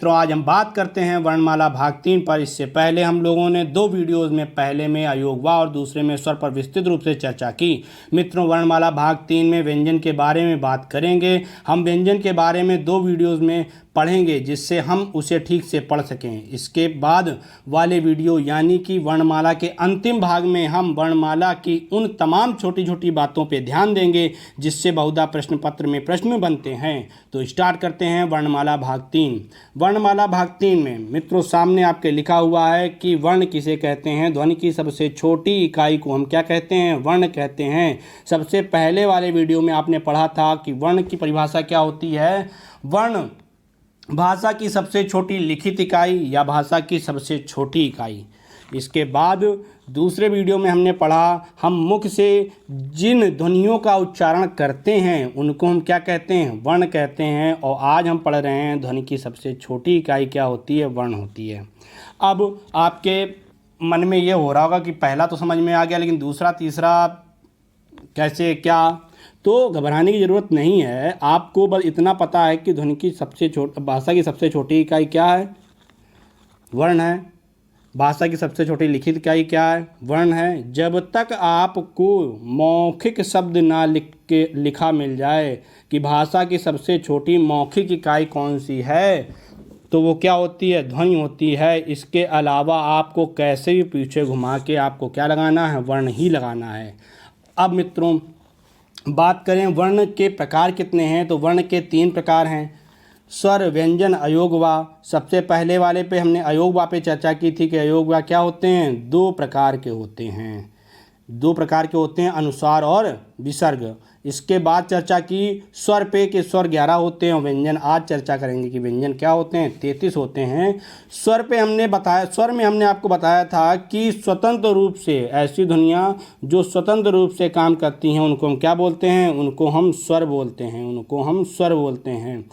तो आज हम बात करते हैं वर्णमाला भाग 3 पर। इससे पहले हम लोगों ने दो वीडियोस में, पहले में अयोगवा और दूसरे में स्वर पर विस्तृत रूप से चर्चा की। मित्रों, वर्णमाला भाग 3 में व्यंजन के बारे में बात करेंगे। हम व्यंजन के बारे में दो वीडियोस में पढ़ेंगे जिससे हम उसे ठीक से पढ़ सकें। इसके बाद वाले वीडियो यानी कि वर्णमाला के अंतिम भाग में हम वर्णमाला की उन तमाम छोटी छोटी बातों पे ध्यान देंगे जिससे बहुधा प्रश्न पत्र में प्रश्न बनते हैं। तो स्टार्ट करते हैं वर्णमाला भाग 3। वर्णमाला भाग 3 में मित्रों सामने आपके लिखा हुआ है कि वर्ण किसे कहते हैं। ध्वनि की सबसे छोटी इकाई को हम क्या कहते हैं? वर्ण कहते हैं। सबसे पहले वाले वीडियो में आपने पढ़ा था कि वर्ण की परिभाषा क्या होती है। वर्ण भाषा की सबसे छोटी लिखित इकाई या भाषा की सबसे छोटी इकाई। इसके बाद दूसरे वीडियो में हमने पढ़ा हम मुख से जिन ध्वनियों का उच्चारण करते हैं उनको हम क्या कहते हैं? वर्ण कहते हैं। और आज हम पढ़ रहे हैं ध्वनि की सबसे छोटी इकाई क्या होती है? वर्ण होती है। अब आपके मन में ये हो रहा होगा कि पहला तो समझ में आ गया, लेकिन दूसरा तीसरा कैसे क्या? तो घबराने की ज़रूरत नहीं है। आपको बस इतना पता है कि ध्वनि की सबसे भाषा की सबसे छोटी इकाई क्या है? वर्ण है। भाषा की सबसे छोटी लिखित इकाई क्या है? वर्ण है। जब तक आपको मौखिक शब्द ना लिखा मिल जाए कि भाषा की सबसे छोटी मौखिक इकाई कौन सी है, तो वो क्या होती है? ध्वनि होती है। इसके अलावा आपको कैसे भी पीछे घुमा के आपको क्या लगाना है? वर्ण ही लगाना है। अब मित्रों बात करें वर्ण के प्रकार कितने हैं, तो वर्ण के 3 प्रकार हैं: स्वर, व्यंजन, अयोगवा। सबसे पहले वाले पे हमने अयोगवा पे चर्चा की थी कि अयोगवा क्या होते हैं? 2 प्रकार के होते हैं। 2 प्रकार के होते हैं, अनुस्वार और विसर्ग। इसके बाद चर्चा की स्वर पे कि स्वर 11 होते हैं और व्यंजन आज चर्चा करेंगे कि व्यंजन क्या होते हैं? 33 होते हैं। स्वर पे हमने बताया, स्वर में हमने आपको बताया था कि स्वतंत्र रूप से ऐसी ध्वनियाँ जो स्वतंत्र रूप से काम करती हैं उनको हम क्या बोलते हैं? उनको हम स्वर बोलते हैं। उनको हम स्वर बोलते हैं।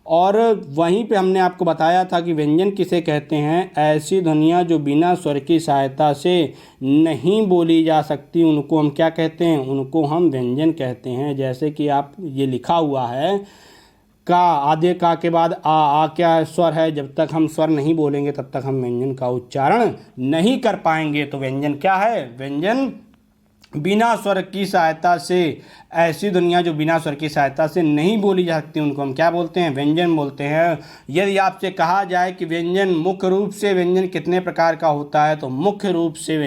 और वहीं पे हमने आपको बताया था कि व्यंजन किसे कहते हैं? ऐसी ध्वनियाँ जो बिना स्वर की सहायता से नहीं बोली जा सकती उनको हम क्या कहते हैं? उनको हम व्यंजन कहते हैं। जैसे कि आप ये लिखा हुआ है का, आधे का के बाद आ क्या स्वर है? जब तक हम स्वर नहीं बोलेंगे तब तक हम व्यंजन का उच्चारण नहीं कर पाएंगे। तो व्यंजन क्या है? व्यंजन बिना स्वर की सहायता से, ऐसी ध्वनियाँ जो बिना स्वर की सहायता से नहीं बोली जा सकती उनको हम क्या बोलते हैं? व्यंजन बोलते हैं। यदि आपसे कहा जाए कि व्यंजन मुख्य रूप से व्यंजन कितने प्रकार का होता है, तो मुख्य रूप से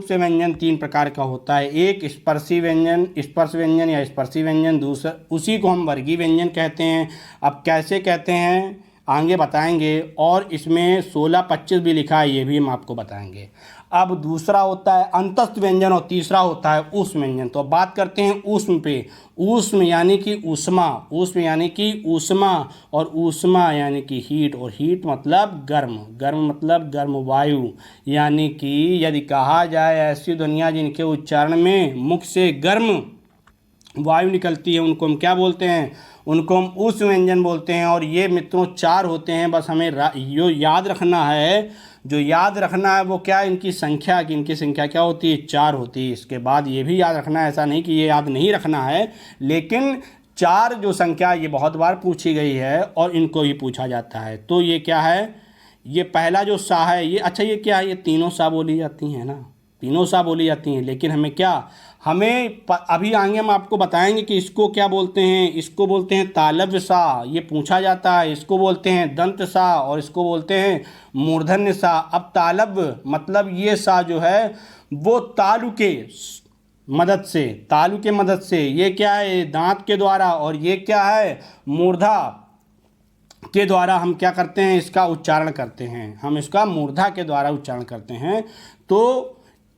व्यंजन 3 प्रकार का होता है। एक स्पर्शी व्यंजन, स्पर्श व्यंजन या स्पर्शी व्यंजन। दूसरा उसी को हम वर्गीय व्यंजन कहते हैं। अब कैसे कहते हैं आगे बताएंगे। और इसमें 16-25 भी लिखा है, ये भी हम आपको बताएंगे। अब दूसरा होता है अंतस्थ व्यंजन और तीसरा होता है ऊष्म व्यंजन। तो अब बात करते हैं ऊष्म पे। ऊष्म यानी कि ऊष्मा, ऊष्म यानी कि ऊष्मा, और ऊष्मा यानी कि हीट, और हीट मतलब गर्म, गर्म मतलब गर्म वायु। यानी कि यदि कहा जाए ऐसी ध्वनियाँ जिनके उच्चारण में मुख से गर्म वायु निकलती है उनको हम क्या बोलते हैं? उनको हम ऊष्म व्यंजन बोलते हैं। और ये मित्रों 4 होते हैं। बस हमें जो याद रखना है, जो याद रखना है वो क्या है? इनकी संख्या, कि इनकी संख्या क्या होती है? 4 होती है। इसके बाद ये भी याद रखना है, ऐसा नहीं कि ये याद नहीं रखना है, लेकिन 4 जो संख्या ये बहुत बार पूछी गई है और इनको ही पूछा जाता है। तो ये क्या है? ये पहला जो सा है ये, अच्छा ये क्या है? ये तीनों सा बोली जाती हैं ना, तीनों सा बोली जाती हैं। लेकिन हमें क्या, अभी आगे हम आपको बताएंगे कि इसको क्या बोलते हैं। इसको बोलते हैं तालव्य सा, ये पूछा जाता है। इसको बोलते हैं दंत सा और इसको बोलते हैं मूर्धन्य सा। अब तालव्य मतलब ये सा जो है वो तालु के मदद से, ये क्या है? दांत के द्वारा। और ये क्या है? मूर्धा के द्वारा हम क्या करते हैं? इसका उच्चारण करते हैं। हम इसका मूर्धा के द्वारा उच्चारण करते हैं। तो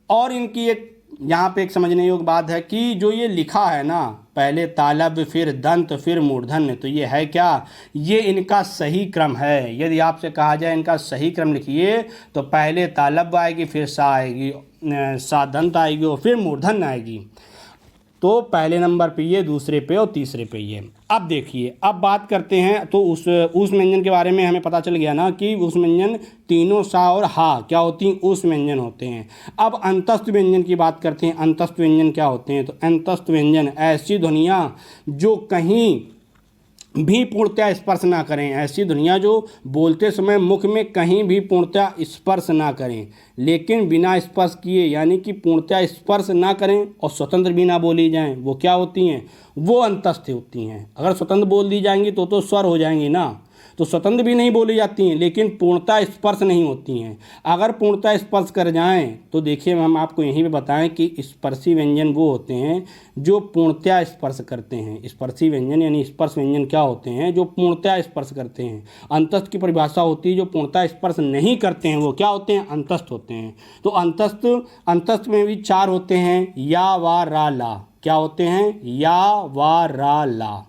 और इनकी एक यहाँ पे एक समझने योग्य बात है कि जो ये लिखा है ना, पहले तालव्य फिर दंत फिर मूर्धन्य, तो ये है क्या? ये इनका सही क्रम है। यदि आपसे कहा जाए इनका सही क्रम लिखिए तो पहले तालव्य आएगी, फिर सा आएगी, सा दंत आएगी और फिर मूर्धन्य आएगी। तो पहले नंबर पे ये, दूसरे पे और तीसरे पे ये। अब देखिए, अब बात करते हैं तो उस व्यंजन के बारे में हमें पता चल गया ना कि उस व्यंजन तीनों सा और हा क्या होती हैं? उस व्यंजन होते हैं। अब अंतस्थ व्यंजन की बात करते हैं। अंतस्थ व्यंजन क्या होते हैं? तो अंतस्थ व्यंजन ऐसी ध्वनियाँ जो कहीं भी पूर्णतया स्पर्श ना करें। ऐसी ध्वनियाँ जो बोलते समय मुख में कहीं भी पूर्णतया स्पर्श ना करें, लेकिन बिना स्पर्श किए, यानी कि पूर्णतया स्पर्श ना करें और स्वतंत्र भी ना बोली जाएं, वो क्या होती हैं? वो अंतस्थ होती हैं। अगर स्वतंत्र बोल दी जाएंगी तो स्वर हो जाएंगी ना, तो स्वतंत्र भी नहीं बोली जाती हैं, लेकिन पूर्णतः स्पर्श नहीं होती हैं। अगर पूर्णतः स्पर्श कर जाएं तो देखिए हम आपको यहीं पे बताएं कि स्पर्शी व्यंजन वो होते हैं जो पूर्णतः स्पर्श करते हैं। स्पर्शी व्यंजन यानी स्पर्श व्यंजन क्या होते हैं? जो पूर्णतः स्पर्श करते हैं। अंतस्थ की परिभाषा होती है जो पूर्णतः स्पर्श नहीं करते हैं, वो क्या होते हैं? अंतस्थ होते हैं। तो अंतस्थ में भी 4 होते हैं, या, वा, रा, ला। क्या होते हैं? या, वा, रा, ला।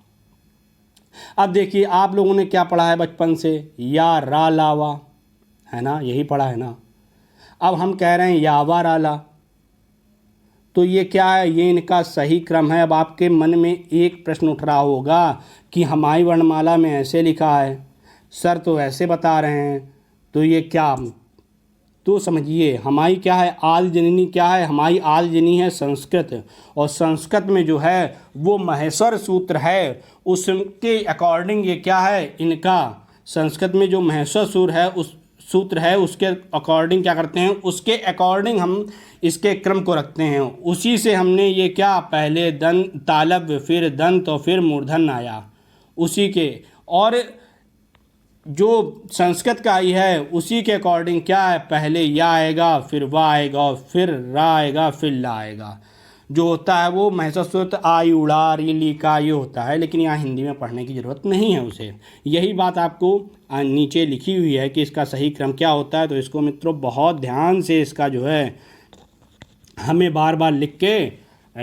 अब देखिए आप लोगों ने क्या पढ़ा है बचपन से? या, रा, लावा, है ना, यही पढ़ा है ना। अब हम कह रहे हैं यावा, राला, तो ये क्या है? ये इनका सही क्रम है। अब आपके मन में एक प्रश्न उठ रहा होगा कि हमारी वर्णमाला में ऐसे लिखा है, सर तो ऐसे बता रहे हैं, तो ये क्या? तो समझिए हमारी क्या है? आदि जननी क्या है? हमारी आदि जननी है संस्कृत, और संस्कृत में जो है वो महेश्वर सूत्र है, उसके अकॉर्डिंग ये क्या है? इनका संस्कृत में जो महेश्वर सूत्र है उसके अकॉर्डिंग क्या करते हैं? उसके अकॉर्डिंग हम इसके क्रम को रखते हैं। उसी से हमने ये क्या, पहले तालव्य, फिर दंत और फिर मूर्धन आया उसी के, और जो संस्कृत का ही है उसी के अकॉर्डिंग क्या है? पहले या आएगा, फिर वा आएगा, और फिर रा आएगा, फिर ला आएगा। जो होता है वो महेश्वर सूत्र आई, उड़ा, री, ली का ये होता है, लेकिन यहाँ हिंदी में पढ़ने की ज़रूरत नहीं है उसे। यही बात आपको नीचे लिखी हुई है कि इसका सही क्रम क्या होता है। तो इसको मित्रों बहुत ध्यान से इसका जो है हमें बार बार लिख के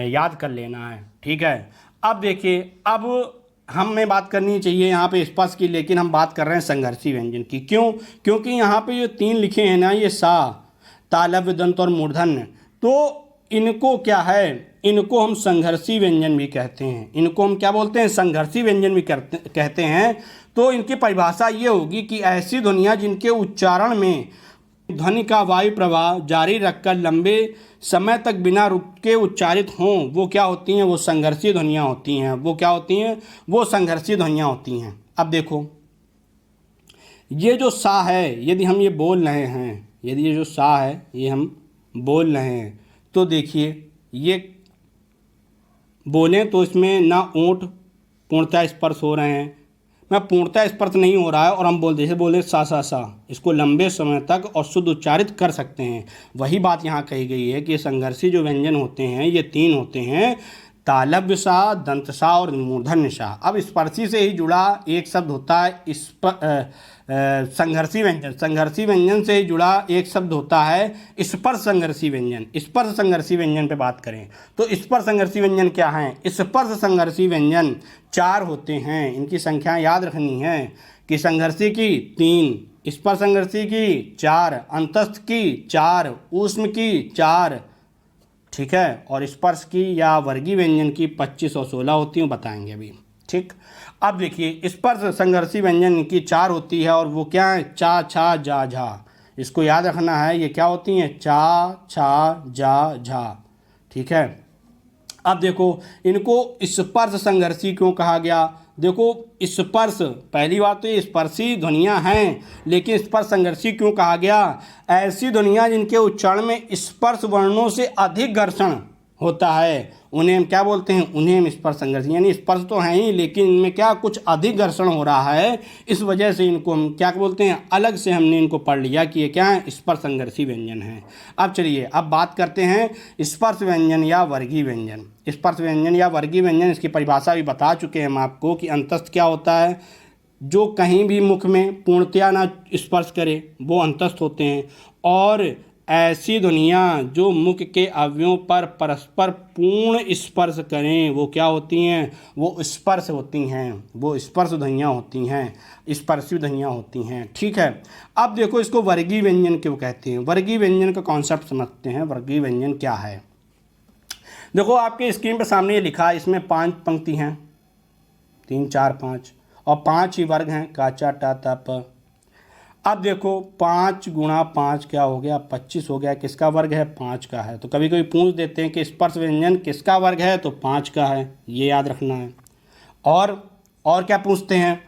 याद कर लेना है, ठीक है। अब देखिए, अब हमें बात करनी चाहिए यहाँ पे स्पर्श की, लेकिन हम बात कर रहे हैं संघर्षी व्यंजन की। क्यों? क्योंकि यहाँ पे जो 3 लिखे हैं ना, ये सा, तालव्य, दंत और मूर्धन्य, तो इनको क्या है? इनको हम संघर्षी व्यंजन भी कहते हैं। इनको हम क्या बोलते हैं? संघर्षी व्यंजन भी कहते हैं। तो इनकी परिभाषा ये होगी कि ऐसी ध्वनियाँ जिनके उच्चारण में ध्वनि का वायु प्रवाह जारी रखकर लंबे समय तक बिना रुके उच्चारित हों, वो क्या होती हैं? वो संघर्षी ध्वनियाँ होती हैं। वो क्या होती हैं? वो संघर्षी ध्वनियाँ होती हैं। अब देखो, ये जो सा है, यदि हम ये बोल रहे हैं, यदि ये जो सा है ये हम बोल रहे हैं, तो देखिए ये बोलें तो इसमें ना ओंठ पूर्णतः स्पर्श हो रहे हैं, मैं पूर्णतः स्पर्श नहीं हो रहा है, और हम जैसे बोले सा, इसको लंबे समय तक और शुद्ध उच्चारित कर सकते हैं। वही बात यहाँ कही गई है कि संघर्षी जो व्यंजन होते हैं ये 3 होते हैं, तालव्य सा, दंत सा और मूर्धन्य सा। अब स्पर्शी से ही जुड़ा एक शब्द होता है संघर्षी व्यंजन। संघर्षी व्यंजन से ही जुड़ा एक शब्द होता है स्पर्श संघर्षी व्यंजन। स्पर्श संघर्षी व्यंजन पे बात करें तो स्पर्श संघर्षी व्यंजन क्या हैं? स्पर्श संघर्षी व्यंजन 4 होते हैं। इनकी संख्या याद रखनी है कि संघर्षी की 3, स्पर्श संघर्षी की 4, अंतस्थ की 4, ऊष्म की 4, ठीक है, और स्पर्श की या वर्गीय व्यंजन की 25 और 16 होती हैं, बताएंगे अभी, ठीक। अब देखिए स्पर्श संघर्षी व्यंजन की 4 होती है, और वो क्या है? चा, छा, जा, झा। इसको याद रखना है, ये क्या होती हैं? चा, छा, जा, झा, ठीक है। अब देखो इनको स्पर्श संघर्षी क्यों कहा गया? देखो स्पर्श, पहली बात तो ये स्पर्शी ध्वनियाँ हैं, लेकिन स्पर्श संघर्षी क्यों कहा गया? ऐसी ध्वनियाँ जिनके उच्चारण में स्पर्श वर्णों से अधिक घर्षण होता है उन्हें हम क्या बोलते हैं? उन्हें हम स्पर्श संघर्षी, यानी स्पर्श तो हैं ही लेकिन इनमें क्या कुछ अधिक घर्षण हो रहा है, इस वजह से इनको हम क्या बोलते हैं? अलग से हमने इनको पढ़ लिया कि ये क्या है? स्पर्श संघर्षी व्यंजन है। अब चलिए अब बात करते हैं स्पर्श व्यंजन या वर्गीय व्यंजन। स्पर्श व्यंजन या वर्गीय व्यंजन, इसकी परिभाषा भी बता चुके हैं हम आपको कि अंतस्थ क्या होता है? जो कहीं भी मुख में पूर्णतया ना स्पर्श करे वो अंतस्थ होते हैं, और ऐसी ध्वनियाँ जो मुख के अवयवों पर परस्पर पूर्ण स्पर्श करें वो क्या होती हैं? वो स्पर्श होती हैं, वो स्पर्श ध्वनियाँ होती हैं, स्पर्शी ध्वनियाँ होती हैं, ठीक है। अब देखो इसको वर्गीय व्यंजन क्यों कहते हैं? वर्गीय व्यंजन का कॉन्सेप्ट समझते हैं। वर्गीय व्यंजन क्या है? देखो आपके स्क्रीन पर सामने ये लिखा है, इसमें 5 पंक्ति हैं, 3, 4, 5, और 5 ही वर्ग हैं, का, चा, टा, ता, प। अब देखो 5 गुणा 5 क्या हो गया? 25 हो गया। किसका वर्ग है? 5 का है। तो कभी कभी पूछ देते हैं कि स्पर्श व्यंजन किसका वर्ग है? तो 5 का है, ये याद रखना है। और क्या पूछते हैं,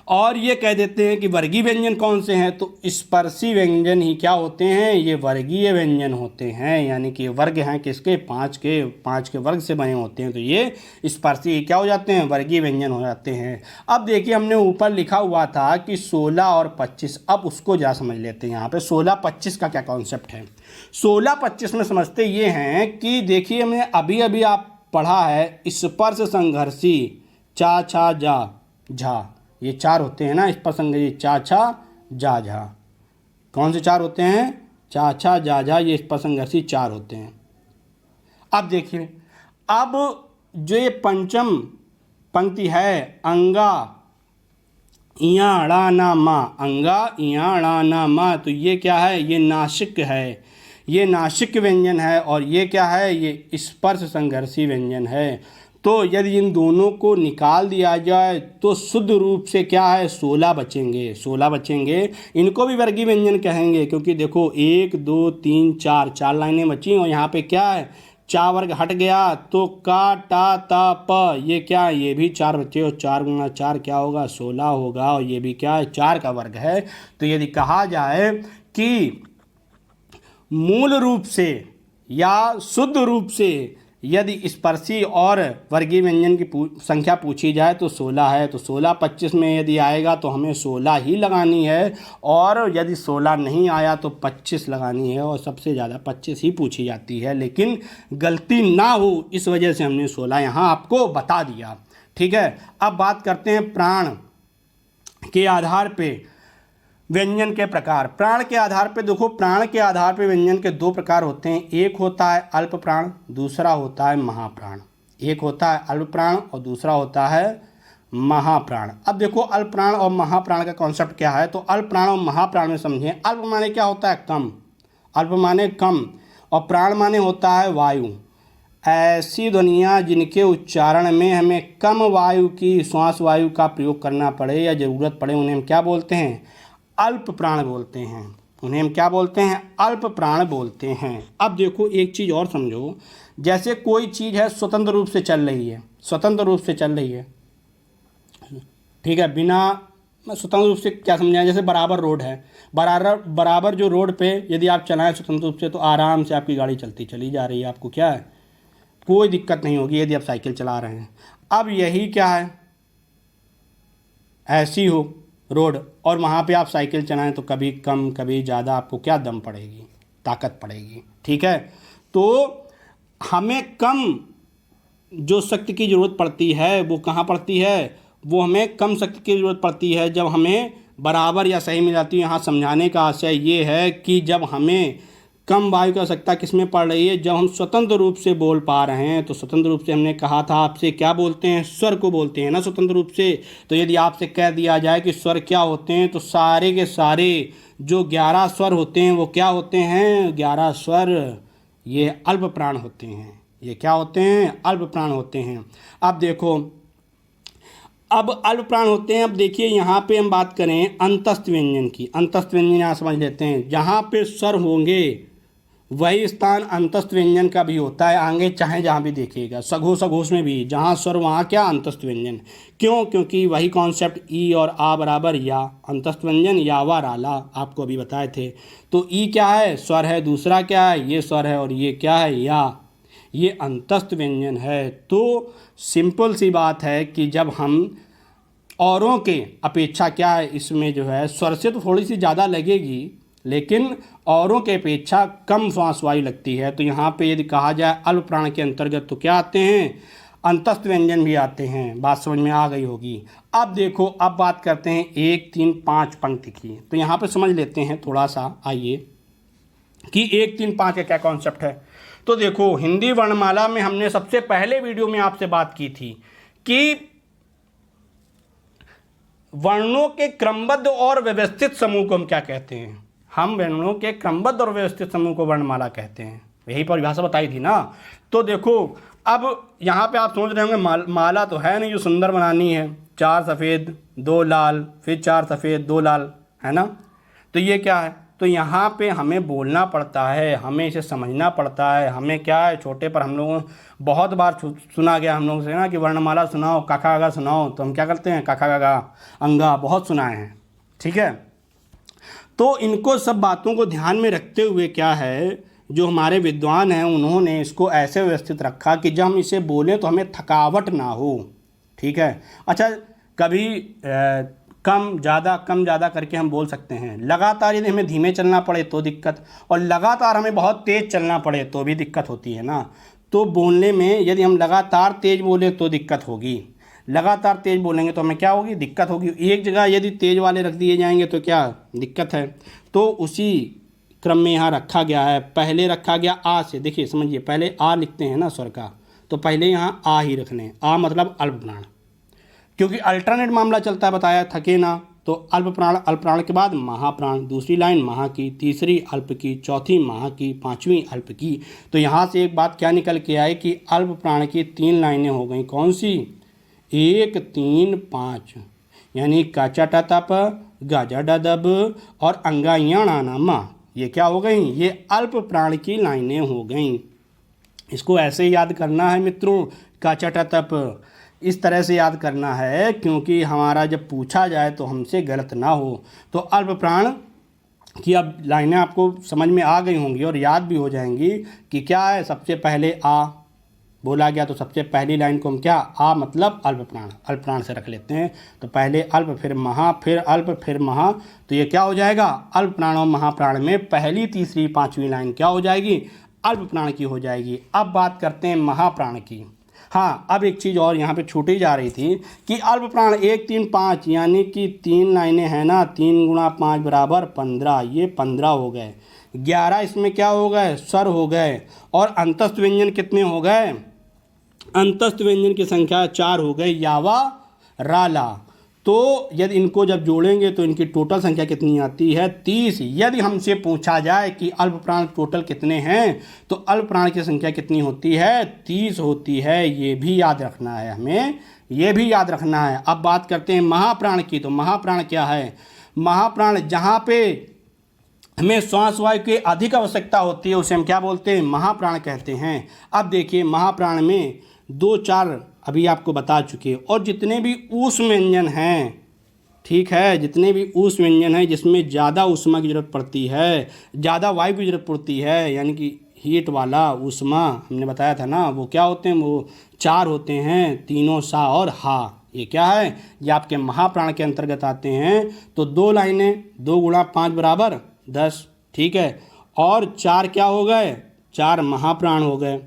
और ये कह देते हैं कि वर्गीय व्यंजन कौन से हैं, तो स्पर्शी व्यंजन ही क्या होते हैं, ये वर्गीय व्यंजन होते हैं, यानी कि वर्ग हैं किसके, पाँच के वर्ग से बने होते हैं, तो ये स्पर्शी क्या हो जाते हैं, वर्गीय व्यंजन हो जाते हैं। अब देखिए हमने ऊपर लिखा हुआ था कि 16 और 25, अब उसको जा समझ लेते हैं। यहाँ पे 16-25 का क्या कॉन्सेप्ट है। 16-25 में समझते ये हैं कि देखिए हमने अभी अभी आप पढ़ा है स्पर्श संघर्षी चा छा जा झा, ये चार होते हैं ना स्पर्श संघर्षी, चा छा जा झा। कौन से चार होते हैं, चा छा जा झा, ये स्पर्श संघर्षी चार होते हैं। अब देखिए, अब जो ये पंचम पंक्ति है अंगा इया अड़ा ना मा, अंगा इया अड़ा ना मा, तो ये क्या है, ये नासिक है, ये नासिक व्यंजन है, और ये क्या है, ये स्पर्श संघर्षी व्यंजन है। तो यदि इन दोनों को निकाल दिया जाए तो शुद्ध रूप से क्या है, 16 बचेंगे, 16 बचेंगे। इनको भी वर्गीय व्यंजन कहेंगे, क्योंकि देखो 1 2 3 4 लाइनें बची, और यहाँ पे क्या है, चा वर्ग हट गया, तो का टा ता प, ये क्या है, ये भी 4 बचे, और 4 गुना 4 क्या होगा, 16 होगा, और ये भी क्या है, 4 का वर्ग है। तो यदि कहा जाए कि मूल रूप से या शुद्ध रूप से यदि स्पर्शी और वर्गीय व्यंजन की संख्या पूछी जाए तो 16 है, तो 16-25 में यदि आएगा तो हमें 16 ही लगानी है, और यदि 16 नहीं आया तो 25 लगानी है, और सबसे ज़्यादा 25 ही पूछी जाती है, लेकिन गलती ना हो इस वजह से हमने 16 यहाँ आपको बता दिया। ठीक है, अब बात करते हैं प्राण के आधार पे व्यंजन के प्रकार। प्राण के आधार पे देखो, प्राण के आधार पे व्यंजन के दो प्रकार होते हैं, एक होता है अल्प प्राण, दूसरा होता है महाप्राण। एक होता है अल्प प्राण और दूसरा होता है महाप्राण। अब देखो अल्प प्राण और महाप्राण का कॉन्सेप्ट क्या है, तो अल्प प्राण और महाप्राण में समझें। अल्प माने क्या होता है, कम, अल्प माने कम, और प्राण माने होता है वायु। ऐसी ध्वनियाँ जिनके उच्चारण में हमें कम वायु की, श्वास वायु का प्रयोग करना पड़े या ज़रूरत पड़े, उन्हें हम क्या बोलते हैं, अल्प प्राण बोलते हैं। उन्हें हम क्या बोलते हैं, अल्प प्राण बोलते हैं। अब देखो एक चीज़ और समझो, जैसे कोई चीज़ है स्वतंत्र रूप से चल रही है, स्वतंत्र रूप से चल रही है, ठीक है, बिना स्वतंत्र रूप से क्या समझाएं, जैसे बराबर रोड है, बराबर जो रोड पे यदि आप चलाएं स्वतंत्र रूप से तो आराम से आपकी गाड़ी चलती चली जा रही है, आपको क्या है, कोई दिक्कत नहीं होगी यदि आप साइकिल चला रहे हैं। अब यही क्या है, ऐसी हो रोड, और वहाँ पे आप साइकिल चलाएं तो कभी कम कभी ज़्यादा आपको क्या दम पड़ेगी, ताकत पड़ेगी। ठीक है, तो हमें कम जो शक्ति की ज़रूरत पड़ती है वो कहाँ पड़ती है, वो हमें कम शक्ति की ज़रूरत पड़ती है जब हमें बराबर या सही मिल जाती है। यहाँ समझाने का आशय ये है कि जब हमें कम वायु की आवश्यकता किस में पड़ रही है, जब हम स्वतंत्र रूप से बोल पा रहे हैं। तो स्वतंत्र रूप से हमने कहा था आपसे क्या बोलते हैं, स्वर को बोलते हैं ना स्वतंत्र रूप से। तो यदि आपसे कह दिया जाए कि स्वर क्या होते हैं, तो सारे के सारे जो 11 स्वर होते हैं वो क्या होते हैं, 11 स्वर ये अल्प प्राण होते हैं। ये क्या होते हैं, अल्प प्राण होते हैं। अब देखो, अब अल्प प्राण होते हैं। अब देखिए यहाँ पे हम बात करें अंतस्थ व्यंजन की। अंतस्थ व्यंजन यहाँ समझ लेते हैं, जहाँ पे स्वर होंगे वही स्थान अंतस्थ व्यंजन का भी होता है। आगे चाहे जहाँ भी देखिएगा, सघोष सघोष में भी जहाँ स्वर वहाँ क्या अंतस्थ व्यंजन। क्यों, क्योंकि वही कॉन्सेप्ट ई और आ बराबर या, अंतस्थ व्यंजन या वा राला आपको अभी बताए थे। तो ई क्या है, स्वर है, दूसरा क्या है, ये स्वर है, और ये क्या है, या, ये अंतस्थ व्यंजन है। तो सिंपल सी बात है कि जब हम औरों के अपेक्षा क्या है, इसमें जो है स्वर से तो थोड़ी सी ज़्यादा लगेगी, लेकिन औरों के अपेक्षा कम श्वास वायु लगती है। तो यहाँ पे यदि कहा जाए अल्प प्राण के अंतर्गत तो क्या आते हैं, अंतस्थ व्यंजन भी आते हैं। बात समझ में आ गई होगी। अब देखो, अब बात करते हैं 1, 3, 5 पंक्ति की। तो यहाँ पे समझ लेते हैं थोड़ा सा, आइए, कि 1, 3, 5 का क्या कॉन्सेप्ट है। तो देखो, हिंदी वर्णमाला में हमने सबसे पहले वीडियो में आपसे बात की थी कि वर्णों के क्रमबद्ध और व्यवस्थित समूह को हम क्या कहते हैं। हम वर्णों के क्रमबद्ध और व्यवस्थित समूह को वर्णमाला कहते हैं। यही परिभाषा बताई थी ना। तो देखो, अब यहाँ पे आप सोच रहे होंगे माला तो है नहीं जो सुंदर बनानी है, 4 सफ़ेद 2 लाल, फिर 4 सफ़ेद 2 लाल, है ना। तो ये क्या है, तो यहाँ पे हमें बोलना पड़ता है, हमें इसे समझना पड़ता है। हमें क्या है, छोटे पर हम लोगों बहुत बार सुना गया हम लोगों से ना कि वर्णमाला सुनाओ, काका काका सुनाओ, तो हम क्या करते हैं, काका काका अंगा बहुत सुनाए हैं। ठीक है, तो इनको सब बातों को ध्यान में रखते हुए क्या है, जो हमारे विद्वान हैं उन्होंने इसको ऐसे व्यवस्थित रखा कि जब हम इसे बोलें तो हमें थकावट ना हो। ठीक है, अच्छा कभी कम ज़्यादा करके हम बोल सकते हैं। लगातार यदि हमें धीमे चलना पड़े तो दिक्कत, और लगातार हमें बहुत तेज़ चलना पड़े तो भी दिक्कत होती है ना। तो बोलने में यदि हम लगातार तेज़ बोले तो दिक्कत होगी, लगातार तेज़ बोलेंगे तो हमें क्या होगी, दिक्कत होगी। एक जगह यदि तेज़ वाले रख दिए जाएंगे तो क्या दिक्कत है। तो उसी क्रम में यहाँ रखा गया है। पहले रखा गया आ से, देखिए समझिए, पहले आ लिखते हैं ना स्वर का, तो पहले यहाँ आ ही रखने, आ मतलब अल्प प्राण, क्योंकि अल्टरनेट मामला चलता है, बताया थके ना। तो अल्प प्राण के बाद महाप्राण, दूसरी लाइन महा की, तीसरी अल्प की, चौथी महा की, पांचवी अल्प की। तो यहाँ से एक बात क्या निकल के आए कि अल्प प्राण की 3 लाइनें हो गई। कौन सी, 1 3 5, यानी काचा टतप, गाजा डदब और अंगाइयाणाना मा, ये क्या हो गई, ये अल्प प्राण की लाइनें हो गई। इसको ऐसे ही याद करना है मित्रों, काचा टतप इस तरह से याद करना है, क्योंकि हमारा जब पूछा जाए तो हमसे गलत ना हो। तो अल्प प्राण की अब लाइनें आपको समझ में आ गई होंगी और याद भी हो जाएंगी कि क्या है। सबसे पहले आ बोला गया तो सबसे पहली लाइन को हम क्या, आ मतलब अल्प प्राण से रख लेते हैं। तो पहले अल्प, फिर महा, फिर अल्प, फिर महा, तो ये क्या हो जाएगा, अल्प प्राण और महाप्राण में पहली, तीसरी, पांचवी लाइन क्या हो जाएगी, अल्प प्राण की हो जाएगी। अब बात करते हैं महाप्राण की। हाँ, अब एक चीज़ और यहाँ पे छूटी जा रही थी कि अल्प प्राण 1 3 5, यानी कि 3 लाइनें हैं ना, 3 गुणा 5 बराबर 15, ये 15 हो गए। 11 इसमें क्या हो गए, स्वर हो गए। और अंतस्थ व्यंजन कितने हो गए, अंतस्थ व्यंजन की संख्या 4 हो गई, यावा राला। तो यदि इनको जब जोड़ेंगे तो इनकी टोटल संख्या कितनी आती है, 30। यदि हमसे पूछा जाए कि अल्प प्राण टोटल कितने हैं, तो अल्प प्राण की संख्या कितनी होती है, 30 होती है। ये भी याद रखना है हमें, ये भी याद रखना है। अब बात करते हैं महाप्राण की। तो महाप्राण क्या है, महाप्राण जहाँ पे हमें श्वास वायु की अधिक आवश्यकता होती है उसे हम क्या बोलते हैं, महाप्राण कहते हैं। अब देखिए महाप्राण में 2 4 अभी आपको बता चुके, और जितने भी ऊष्म व्यंजन हैं, ठीक है, जितने भी ऊष्म व्यंजन हैं जिसमें ज़्यादा ऊष्मा की जरूरत पड़ती है, ज़्यादा वायु की जरूरत पड़ती है, यानी कि हीट वाला ऊष्मा हमने बताया था ना, वो क्या होते हैं, वो 4 होते हैं, तीनों सा और हा। ये क्या है, ये आपके महाप्राण के अंतर्गत आते हैं। तो 2 लाइनें, 2 गुणा 5 बराबर 10, ठीक है। और 4 क्या हो गए, 4 महाप्राण हो गए,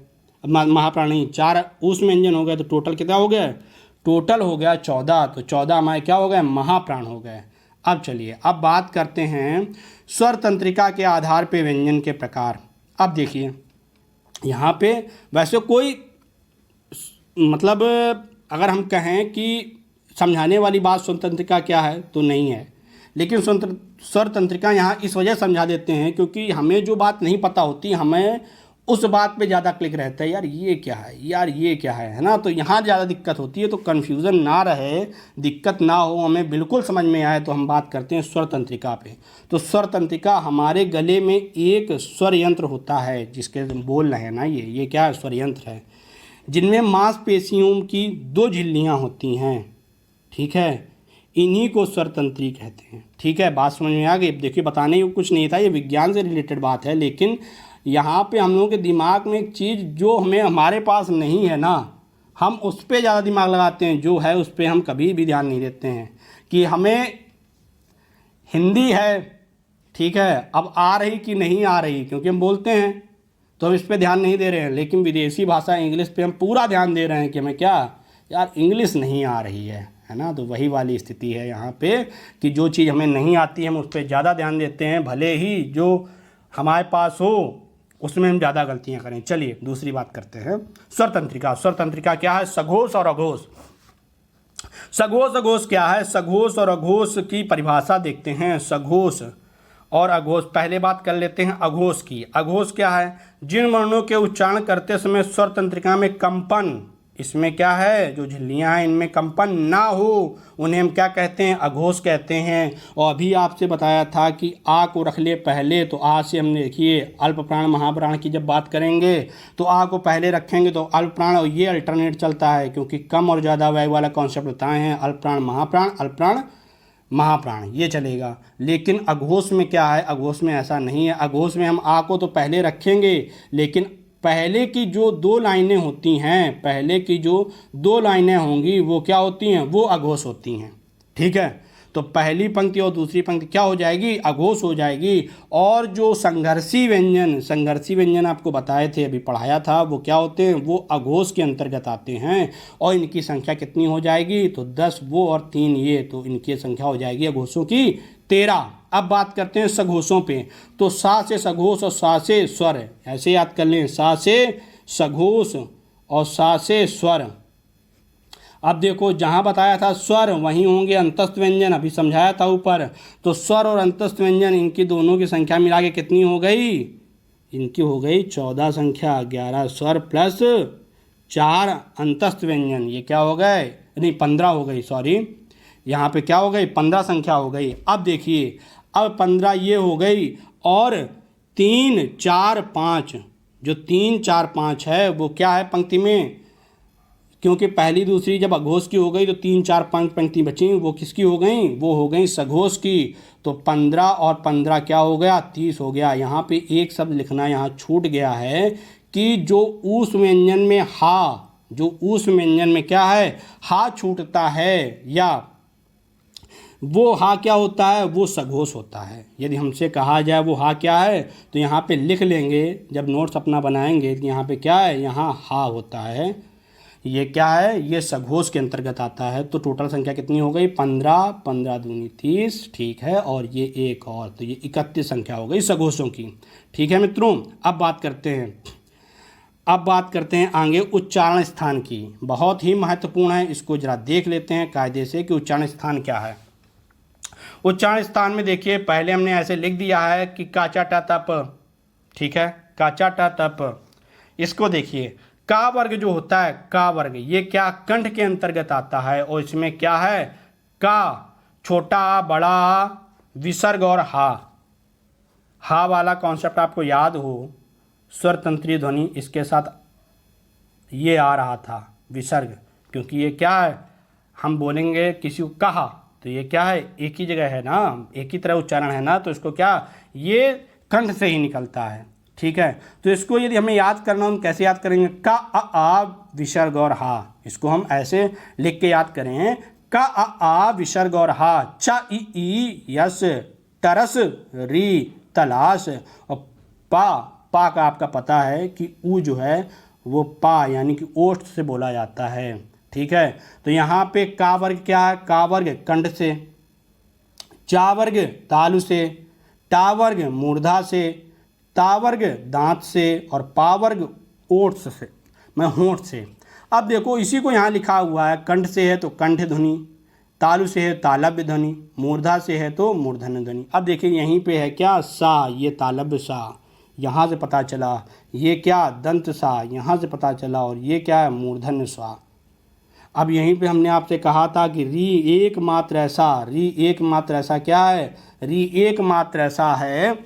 महाप्राण नहीं, 4 ऊष्म व्यंजन हो गए। तो टोटल कितना हो गया, टोटल हो गया 14। तो 14 हमारे क्या हो गए, महाप्राण हो गए। अब चलिए, अब बात करते हैं स्वर तंत्रिका के आधार पे व्यंजन के प्रकार। अब देखिए यहाँ पे वैसे कोई मतलब अगर हम कहें कि समझाने वाली बात स्वर तंत्रिका क्या है तो नहीं है, लेकिन स्वर तंत्रिका यहाँ इस वजह समझा देते हैं क्योंकि हमें जो बात नहीं पता होती, हमें उस बात पे ज़्यादा क्लिक रहता है, यार ये क्या है, यार ये क्या है ना। तो यहाँ ज़्यादा दिक्कत होती है। तो कन्फ्यूज़न ना रहे, दिक्कत ना हो, हमें बिल्कुल समझ में आए, तो हम बात करते हैं स्वर तंत्रिका पे। तो स्वर तंत्रिका, हमारे गले में एक स्वर यंत्र होता है जिसके बोल रहे हैं ना, ये क्या है, स्वर यंत्र है, जिनमें मांसपेशियों की 2 झिल्लियाँ होती हैं, ठीक है, इन्हीं को स्वर तंत्री कहते हैं। ठीक है, बात समझ में आ गई। देखिए बताने को कुछ नहीं था, ये विज्ञान से रिलेटेड बात है, लेकिन यहाँ पे हम लोगों के दिमाग में एक चीज़ जो हमारे पास नहीं है ना, हम उस पर ज़्यादा दिमाग लगाते हैं, जो है उस पर हम कभी भी ध्यान नहीं देते हैं। कि हमें हिंदी है, ठीक है, अब आ रही कि नहीं आ रही, क्योंकि हम बोलते हैं तो हम इस पर ध्यान नहीं दे रहे हैं, लेकिन विदेशी भाषा इंग्लिश पे हम पूरा ध्यान दे रहे हैं कि हमें क्या, यार इंग्लिश नहीं आ रही है ना। तो वही वाली स्थिति है यहाँ पे कि जो चीज़ हमें नहीं आती है हम उस पर ज़्यादा ध्यान देते हैं, भले ही जो हमारे पास हो उसमें हम ज़्यादा गलतियाँ करें। चलिए दूसरी बात करते हैं, स्वर तंत्रिका। स्वर तंत्रिका क्या है, सघोष और अघोष। सघोष अघोष क्या है, सघोष और अघोष की परिभाषा देखते हैं। सघोष और अघोष, पहले बात कर लेते हैं अघोष की। अघोष क्या है, जिन वर्णों के उच्चारण करते समय स्वर तंत्रिका में कंपन इसमें क्या है, जो झिल्लियां हैं इनमें कंपन ना हो, उन्हें हम क्या कहते हैं, अघोष कहते हैं। और अभी आपसे बताया था कि आ को रख लिए पहले, तो आ से हमने देखिए अल्प प्राण महाप्राण की जब बात करेंगे तो आ को पहले रखेंगे तो अल्प प्राण, और ये अल्टरनेट चलता है क्योंकि कम और ज़्यादा वेग वाला कॉन्सेप्ट बताए हैं, अल्प प्राण महाप्राण, अल्प प्राण महाप्राण, ये चलेगा। लेकिन अघोष में क्या है, अघोष में ऐसा नहीं है। अघोष में हम आ को तो पहले रखेंगे, लेकिन पहले की जो दो लाइनें होती हैं, पहले की जो दो लाइनें होंगी वो क्या होती हैं, वो अघोष होती हैं। ठीक है, तो पहली पंक्ति और दूसरी पंक्ति क्या हो जाएगी, अघोष हो जाएगी। और जो संघर्षी व्यंजन आपको बताए थे, अभी पढ़ाया था, वो क्या होते हैं, वो अघोष के अंतर्गत आते हैं। और इनकी संख्या कितनी हो जाएगी, तो 10 वो और 3 ये, तो इनकी संख्या हो जाएगी अघोषों की 13। अब बात करते हैं सघोषों पे। तो सा से सघोष और सा से स्वर, ऐसे याद कर लें, सा से सघोष और सा से स्वर। अब देखो जहाँ बताया था स्वर वहीं होंगे अंतस्थ व्यंजन, अभी समझाया था ऊपर। तो स्वर और अंतस्थ व्यंजन इनकी दोनों की संख्या मिला के कितनी हो गई, इनकी हो गई 14 संख्या। 11 स्वर प्लस 4 अंतस्थ व्यंजन, ये क्या हो गए, नहीं 15 हो गई, सॉरी, यहाँ पे क्या हो गई, 15 संख्या हो गई। अब देखिए, अब 15 ये हो गई, और 3 4 5, जो 3 4 5 है वो क्या है पंक्ति में, क्योंकि पहली दूसरी जब अघोष की हो गई तो 3 4 5 पंक्ति बची, वो किसकी हो गई, वो हो गई सघोष की। तो 15 और 15 क्या हो गया, 30 हो गया। यहाँ पे एक शब्द लिखना यहाँ छूट गया है कि जो ऊष्म व्यंजन में हा, जो ऊष्म व्यंजन में क्या है, हा छूटता है, या वो हा क्या होता है, वो सघोष होता है। यदि हमसे कहा जाए वो हा क्या है, तो यहाँ पे लिख लेंगे जब नोट्स अपना बनाएंगे कि यहाँ पे क्या है, यहाँ हा होता है, ये क्या है, ये सघोष के अंतर्गत आता है। तो टोटल संख्या कितनी हो गई, 15, 15 दूनी 30, ठीक है, और ये एक और, तो ये 31 संख्या हो गई सघोषों की। ठीक है मित्रों, अब बात करते हैं आगे उच्चारण स्थान की। बहुत ही महत्वपूर्ण है, इसको जरा देख लेते हैं कायदे से कि उच्चारण स्थान क्या है। उच्चारण स्थान में देखिए, पहले हमने ऐसे लिख दिया है कि काचा टा तप, ठीक है, काचा टा तप। इसको देखिए, का वर्ग जो होता है, का वर्ग, ये क्या कंठ के अंतर्गत आता है, और इसमें क्या है, का, छोटा बड़ा विसर्ग और हा वाला कॉन्सेप्ट आपको याद हो, स्वर तंत्रीय ध्वनि इसके साथ ये आ रहा था विसर्ग, क्योंकि ये क्या है, हम बोलेंगे किसी को कहा, तो ये क्या है, एक ही जगह है ना, एक ही तरह उच्चारण है ना, तो इसको क्या, ये कंठ से ही निकलता है। ठीक है, तो इसको यदि हमें याद करना हो, हम कैसे याद करेंगे, का आ विसर्ग और हा, इसको हम ऐसे लिख के याद करें, का आ विसर्ग और हा, च ई यस तरस री तलाश, और पा का आपका पता है कि ऊ जो है वो पा यानी कि ओष्ठ से बोला जाता है। ठीक है, तो यहाँ पे का वर्ग क्या है, का वर्ग कंठ से, चा वर्ग तालु से, टा वर्ग मूर्धा से, ता वर्ग दांत से, और पा वर्ग ओठ से, मैं होंठ से। अब देखो इसी को यहाँ लिखा हुआ है, कंठ से है तो कंठ ध्वनि, तालु से है तालव्य ध्वनि, मूर्धा से है तो मूर्धन्य ध्वनि। अब देखिए यहीं पे है क्या, सा, ये तालव्य सा, यहाँ से पता चला, ये क्या दंत सा, यहाँ से पता चला, और ये क्या है मूर्धन्य सा। अब यहीं पे हमने आपसे कहा था कि री एकमात्र ऐसा, री एकमात्र ऐसा क्या है, री एकमात्र ऐसा है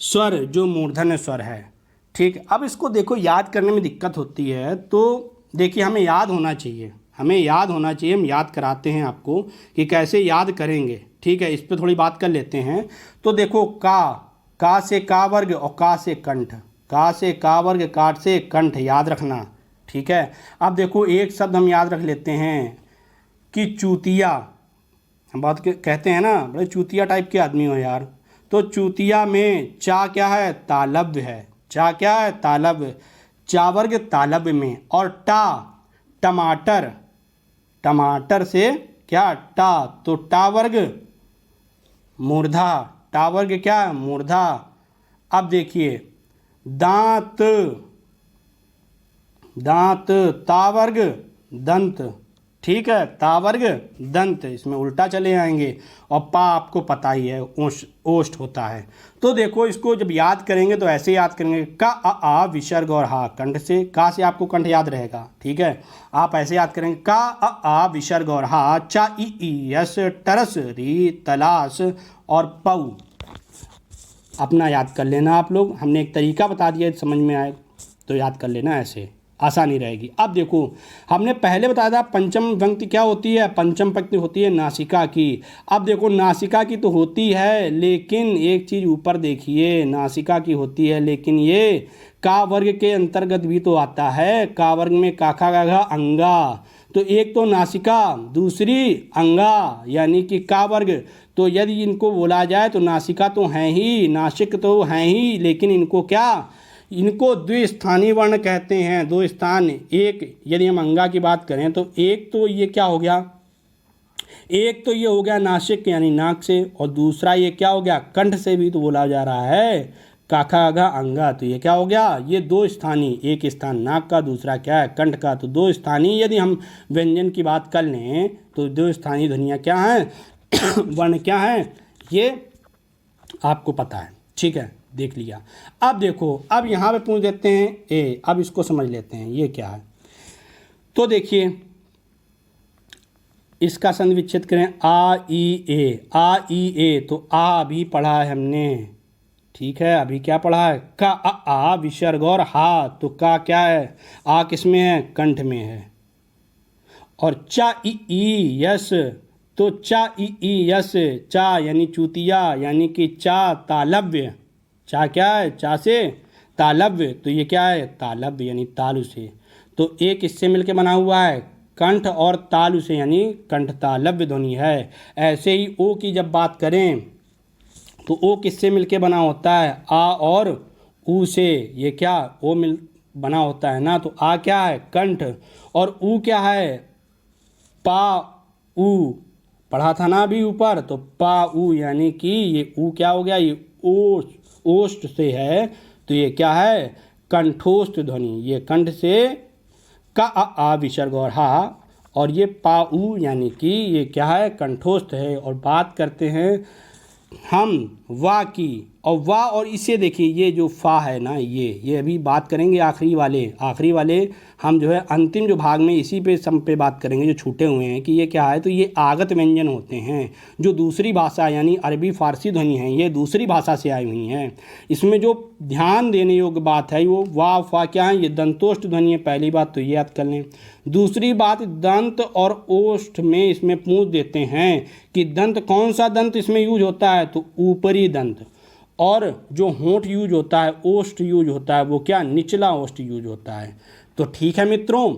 स्वर जो मूर्धन्य स्वर है। ठीक, अब इसको देखो याद करने में दिक्कत होती है, तो देखिए हमें याद होना चाहिए, हमें याद होना चाहिए, हम याद कराते हैं आपको कि कैसे याद करेंगे। ठीक है, इस पर थोड़ी बात कर लेते हैं। तो देखो का से का वर्ग और का से कंठ, का से का वर्ग, काट से कंठ, याद रखना। ठीक है, अब देखो एक शब्द हम याद रख लेते हैं कि चूतिया, हम बात कहते हैं ना, बड़े चूतिया टाइप के आदमी हो यार, तो चूतिया में चा क्या है, तालव्य है, चा क्या है, तालव्य, चा वर्ग तालव्य में, और टा टमाटर, टमाटर से क्या टा, तो टा वर्ग मूर्धा, टा वर्ग क्या है मूर्धा। अब देखिए दांत, दांत ता वर्ग दंत, ठीक है, ता वर्ग दंत, इसमें उल्टा चले आएंगे। और पा आपको पता ही है ओष्ठ होता है। तो देखो इसको जब याद करेंगे तो ऐसे याद करेंगे, का आ विसर्ग और हा कंठ से, का से आपको कंठ याद रहेगा, ठीक है। आप ऐसे याद करेंगे, का आ विसर्ग और हा, चा ई यस टरस री तलाश और पऊ। अपना याद कर लेना आप लोग, हमने एक तरीका बता दिया, समझ में आए तो याद कर लेना, ऐसे आसानी रहेगी। अब देखो हमने पहले बताया था पंचम पंक्ति क्या होती है, पंचम पंक्ति होती है नासिका की। अब देखो नासिका की तो होती है, लेकिन एक चीज़ ऊपर देखिए, नासिका की होती है लेकिन ये का वर्ग के अंतर्गत भी तो आता है। का वर्ग में काखा गाघा अंगा, तो एक तो नासिका दूसरी अंगा यानी कि का वर्ग। तो यदि इनको बोला जाए तो नासिका तो हैं ही, नासिक तो हैं ही, लेकिन इनको क्या, इनको द्विस्थानी वर्ण कहते हैं। दो स्थान, एक यदि हम अंगा की बात करें तो एक तो ये क्या हो गया, एक तो ये हो गया नासिक यानी नाक से, और दूसरा ये क्या हो गया, कंठ से भी तो बोला जा रहा है, काखा आघा अंगा। तो ये क्या हो गया, ये दो स्थानी, एक स्थान नाक का, दूसरा क्या है कंठ का। तो दो स्थानी यदि हम व्यंजन की बात कर लें तो दो स्थानीय ध्वनियाँ क्या हैं वर्ण क्या हैं, ये आपको पता है, ठीक है, देख लिया। अब देखो, अब यहाँ पे पूछ देते हैं ए, अब इसको समझ लेते हैं ये क्या है। तो देखिए इसका संधि विच्छेद करें, आ ई ए, आ ई ए, तो आ अभी पढ़ा है हमने, ठीक है, अभी क्या पढ़ा है, का आ विसर्ग और हा, तो का क्या है, आ किस में है, कंठ में है। और चा ई यस, तो चा ई यस, चा यानी चूतिया यानी कि चा तालव्य, चा क्या है, चा से तालव्य, तो ये क्या है, तालव्य यानी तालु से। तो एक इससे मिलके बना हुआ है कंठ और तालु से यानी कंठ तालव्य ध्वनि है। ऐसे ही ओ की जब बात करें तो ओ किससे मिलके बना होता है, आ और ऊ से, ये क्या ओ मिल बना होता है ना। तो आ क्या है, कंठ, और ऊ क्या है, पा ऊ, पढ़ा था ना अभी ऊपर, तो पा ऊ यानी कि ये ऊ क्या हो गया, ये ओष्ठ से है, तो ये क्या है, कंठोष्ठ ध्वनि, ये कंठ से का आ विसर्ग और हा, और ये पाऊ यानी कि ये क्या है, कंठोष्ठ है। और बात करते हैं हम वा की, और वा और इसे देखिए, ये जो फा है ना, ये अभी बात करेंगे आखिरी वाले हम जो है अंतिम जो भाग में इसी पे सम पे बात करेंगे जो छूटे हुए हैं कि ये क्या है। तो ये आगत व्यंजन होते हैं जो दूसरी भाषा यानी अरबी फारसी ध्वनि है, ये दूसरी भाषा से आई हुई हैं। इसमें जो ध्यान देने योग्य बात है वो वा फा क्या है, ये दंतोष्ठ ध्वनि है, पहली बात तो ये याद कर लें। दूसरी बात, दंत और ओष्ठ में इसमें पूछ देते हैं कि दंत कौन सा दंत इसमें यूज होता है, तो ऊपरी दंत, और जो होंठ यूज होता है, ओष्ठ यूज होता है, वो क्या, निचला ओष्ठ यूज होता है। तो ठीक है मित्रों,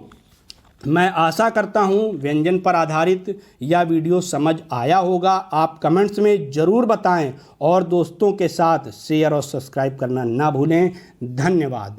मैं आशा करता हूँ व्यंजन पर आधारित यह वीडियो समझ आया होगा। आप कमेंट्स में ज़रूर बताएं और दोस्तों के साथ शेयर और सब्सक्राइब करना ना भूलें। धन्यवाद।